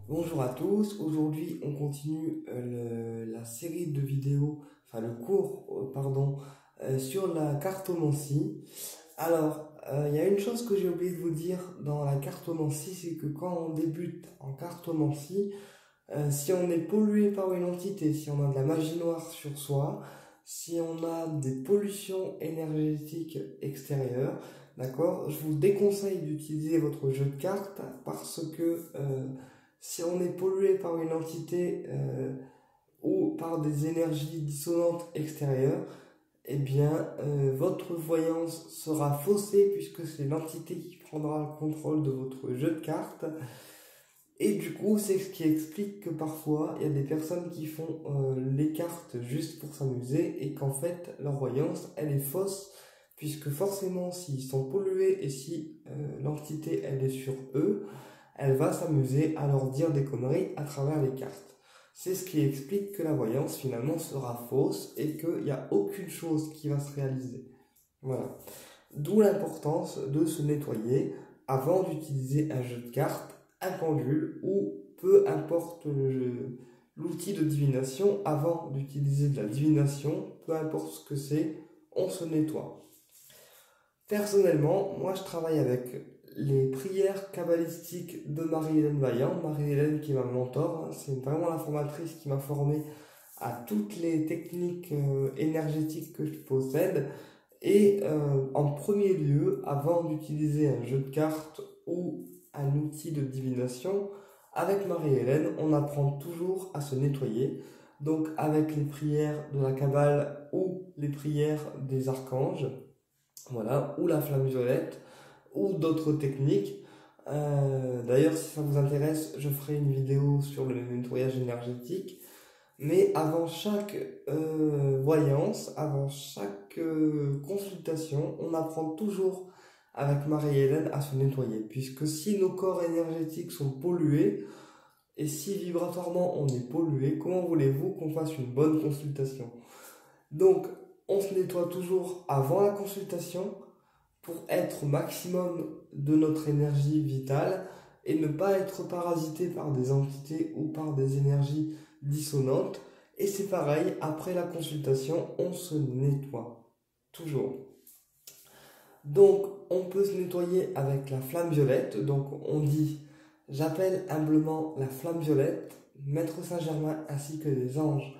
Bonjour à tous, aujourd'hui on continue la série de vidéos, enfin le cours, pardon, sur la cartomancie. Alors, il y a une chose que j'ai oublié de vous dire dans la cartomancie, c'est que quand on débute en cartomancie, si on est pollué par une entité, si on a de la magie noire sur soi, si on a des pollutions énergétiques extérieures, d'accord, je vous déconseille d'utiliser votre jeu de cartes parce que si on est pollué par une entité ou par des énergies dissonantes extérieures, eh bien, votre voyance sera faussée puisque c'est l'entité qui prendra le contrôle de votre jeu de cartes. Et du coup, c'est ce qui explique que parfois, il y a des personnes qui font les cartes juste pour s'amuser et qu'en fait, leur voyance, elle est fausse, puisque forcément, s'ils sont pollués et si l'entité, elle est sur eux, elle va s'amuser à leur dire des conneries à travers les cartes. C'est ce qui explique que la voyance, finalement, sera fausse et qu'il n'y a aucune chose qui va se réaliser. Voilà. D'où l'importance de se nettoyer avant d'utiliser un jeu de cartes, un pendule ou peu importe l'outil de divination. Avant d'utiliser de la divination, peu importe ce que c'est, on se nettoie. Personnellement, moi je travaille avec les prières kabbalistiques de Marie-Hélène Vaillant. Marie-Hélène qui est ma mentor, hein, c'est vraiment la formatrice qui m'a formé à toutes les techniques énergétiques que je possède. Et en premier lieu, avant d'utiliser un jeu de cartes ou un outil de divination, avec Marie-Hélène, on apprend toujours à se nettoyer. Donc avec les prières de la Kabbale ou les prières des archanges, voilà, ou la flamme violette, ou d'autres techniques. D'ailleurs, si ça vous intéresse, je ferai une vidéo sur le nettoyage énergétique. Mais avant chaque voyance, avant chaque consultation, on apprend toujours avec Marie-Hélène à se nettoyer. Puisque si nos corps énergétiques sont pollués, et si vibratoirement on est pollué, comment voulez-vous qu'on fasse une bonne consultation? Donc, on se nettoie toujours avant la consultation pour être au maximum de notre énergie vitale et ne pas être parasité par des entités ou par des énergies dissonantes. Et c'est pareil, après la consultation, on se nettoie. Toujours. Donc, on peut se nettoyer avec la flamme violette. Donc, on dit, j'appelle humblement la flamme violette, Maître Saint-Germain ainsi que les anges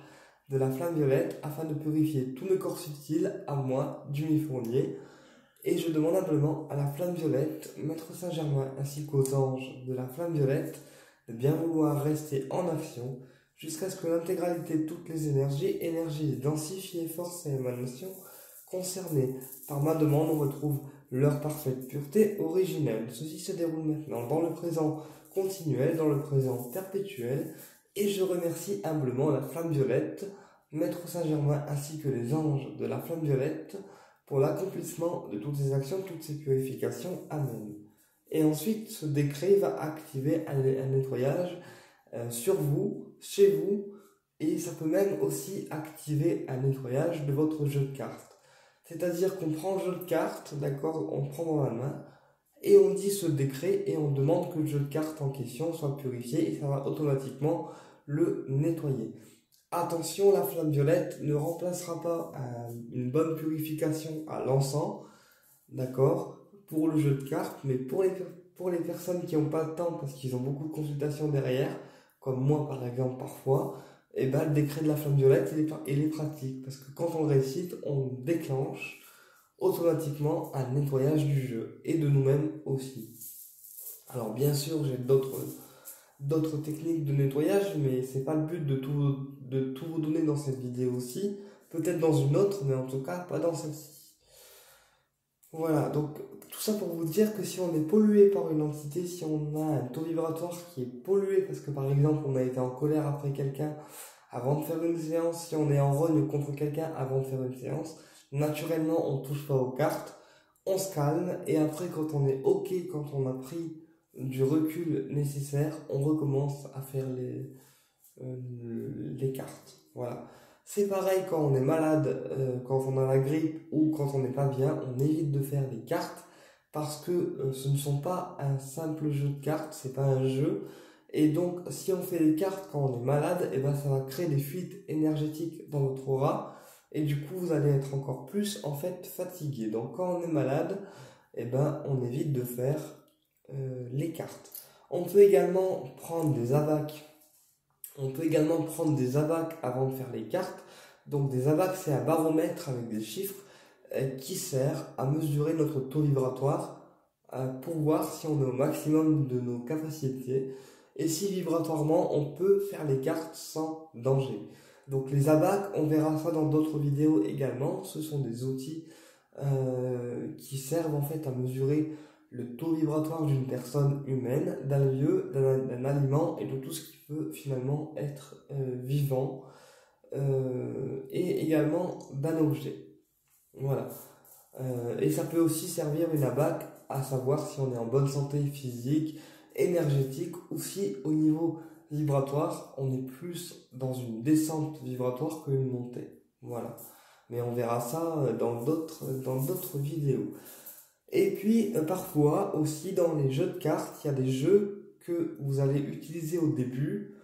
de la flamme violette afin de purifier tous mes corps subtils à moi, du fournier. Et je demande humblement à la flamme violette, Maître Saint-Germain ainsi qu'aux anges de la flamme violette de bien vouloir rester en action jusqu'à ce que l'intégralité de toutes les énergies densifiées, forces et émanations concernées par ma demande retrouvent leur parfaite pureté originelle. Ceci se déroule maintenant dans le présent continuel, dans le présent perpétuel, et je remercie humblement la flamme violette, Maître Saint-Germain ainsi que les anges de la flamme violette pour l'accomplissement de toutes ces actions, toutes ces purifications. Amen. Et ensuite, ce décret va activer un nettoyage sur vous, chez vous, et ça peut même aussi activer un nettoyage de votre jeu de cartes. C'est-à-dire qu'on prend le jeu de cartes, d'accord, on prend dans la main, et on dit ce décret, et on demande que le jeu de cartes en question soit purifié, et ça va automatiquement le nettoyer. Attention, la flamme violette ne remplacera pas une bonne purification à l'encens, d'accord, pour le jeu de cartes, mais pour les personnes qui n'ont pas de temps parce qu'ils ont beaucoup de consultations derrière, comme moi par exemple parfois, et ben, le décret de la flamme violette, il est pratique, parce que quand on le récite, on déclenche automatiquement un nettoyage du jeu, et de nous-mêmes aussi. Alors bien sûr, j'ai d'autres techniques de nettoyage, mais c'est pas le but de tout vous donner dans cette vidéo aussi. Peut-être dans une autre, mais en tout cas pas dans celle-ci. Voilà, donc tout ça pour vous dire que si on est pollué par une entité, si on a un taux vibratoire qui est pollué, parce que par exemple on a été en colère après quelqu'un avant de faire une séance, si on est en rogne contre quelqu'un avant de faire une séance, naturellement on touche pas aux cartes, on se calme, et après quand on est ok, quand on a pris du recul nécessaire, on recommence à faire les cartes. Voilà. C'est pareil quand on est malade, quand on a la grippe ou quand on n'est pas bien, on évite de faire des cartes parce que ce ne sont pas un simple jeu de cartes, c'est pas un jeu. Et donc, si on fait des cartes quand on est malade, et ben, ça va créer des fuites énergétiques dans notre aura. Et du coup, vous allez être encore plus, en fait, fatigué. Donc, quand on est malade, et ben, on évite de faire les cartes. On peut également prendre des abacs. On peut également prendre des abacs avant de faire les cartes. Donc, des abacs, c'est un baromètre avec des chiffres qui sert à mesurer notre taux vibratoire pour voir si on est au maximum de nos capacités et si vibratoirement on peut faire les cartes sans danger. Donc les abacs, on verra ça dans d'autres vidéos également, ce sont des outils qui servent en fait à mesurer le taux vibratoire d'une personne humaine, d'un lieu, d'un aliment et de tout ce qui peut finalement être vivant et également d'un objet. Voilà. Et ça peut aussi servir une abac à savoir si on est en bonne santé physique, énergétique ou si au niveau vibratoire on est plus dans une descente vibratoire qu'une montée. Voilà. Mais on verra ça dans d'autres vidéos. Et puis parfois aussi dans les jeux de cartes, il y a des jeux que vous allez utiliser au début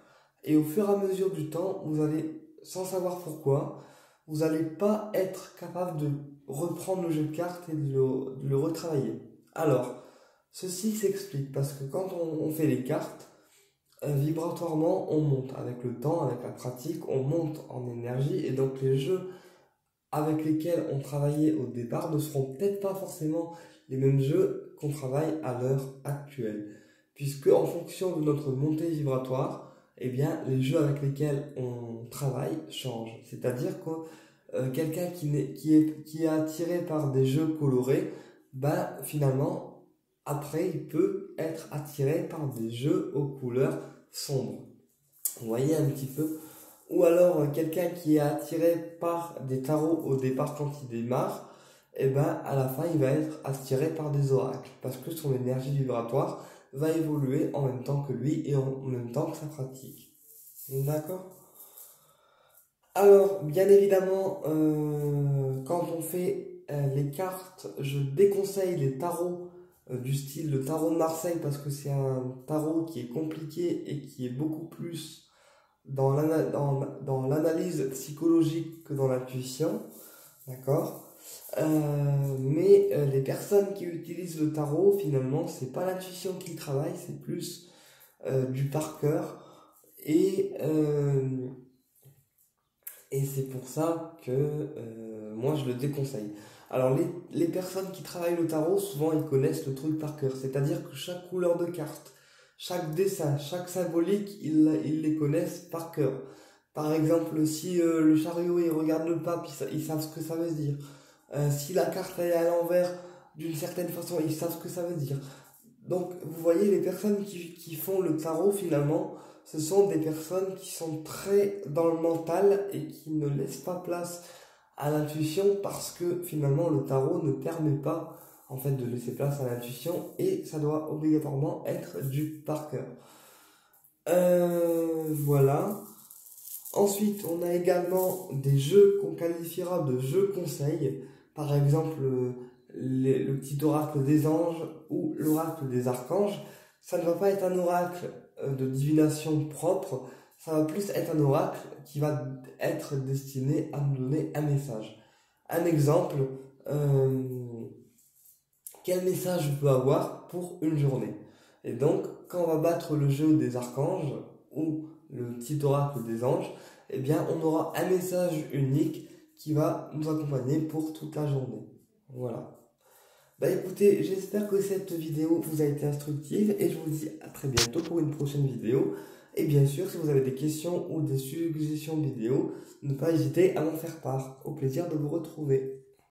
et au fur et à mesure du temps, vous allez, sans savoir pourquoi, vous n'allez pas être capable de reprendre le jeu de cartes et de le retravailler. Alors, ceci s'explique parce que quand on fait les cartes, vibratoirement, on monte avec le temps, avec la pratique, on monte en énergie et donc les jeux avec lesquels on travaillait au départ ne seront peut-être pas forcément les mêmes jeux qu'on travaille à l'heure actuelle. Puisque en fonction de notre montée vibratoire, eh bien, les jeux avec lesquels on travaille changent. C'est-à-dire que quelqu'un qui est attiré par des jeux colorés, ben, finalement, après, il peut être attiré par des jeux aux couleurs sombres. Vous voyez un petit peu. Ou alors, quelqu'un qui est attiré par des tarots au départ quand il démarre, et ben, à la fin, il va être attiré par des oracles. Parce que son énergie vibratoire va évoluer en même temps que lui et en même temps que sa pratique. D'accord? Alors, bien évidemment, quand on fait les cartes, je déconseille les tarots du style le tarot de Marseille parce que c'est un tarot qui est compliqué et qui est beaucoup plus dans l'analyse psychologique que dans l'intuition. D'accord? Mais les personnes qui utilisent le tarot, finalement, c'est pas l'intuition qui travaille, c'est plus du par cœur. Et c'est pour ça que moi je le déconseille. Alors les personnes qui travaillent le tarot, souvent ils connaissent le truc par cœur. C'est-à-dire que chaque couleur de carte, chaque dessin, chaque symbolique, ils les connaissent par cœur. Par exemple, si le chariot il regarde le pape, ils savent ce que ça veut dire. Si la carte elle est à l'envers d'une certaine façon, ils savent ce que ça veut dire. Donc vous voyez, les personnes qui font le tarot finalement, ce sont des personnes qui sont très dans le mental et qui ne laissent pas place à l'intuition parce que finalement le tarot ne permet pas en fait de laisser place à l'intuition et ça doit obligatoirement être du par cœur. Voilà. Ensuite, on a également des jeux qu'on qualifiera de jeux conseils. Par exemple, le petit oracle des anges ou l'oracle des archanges. Ça ne va pas être un oracle de divination propre, ça va plus être un oracle qui va être destiné à nous donner un message. Un exemple, quel message je peux avoir pour une journée? Et donc, quand on va battre le jeu des archanges ou le petit oracle des anges, eh bien, on aura un message unique qui va nous accompagner pour toute la journée. Voilà. Bah écoutez, j'espère que cette vidéo vous a été instructive et je vous dis à très bientôt pour une prochaine vidéo. Et bien sûr, si vous avez des questions ou des suggestions de vidéos, ne pas hésiter à m'en faire part. Au plaisir de vous retrouver.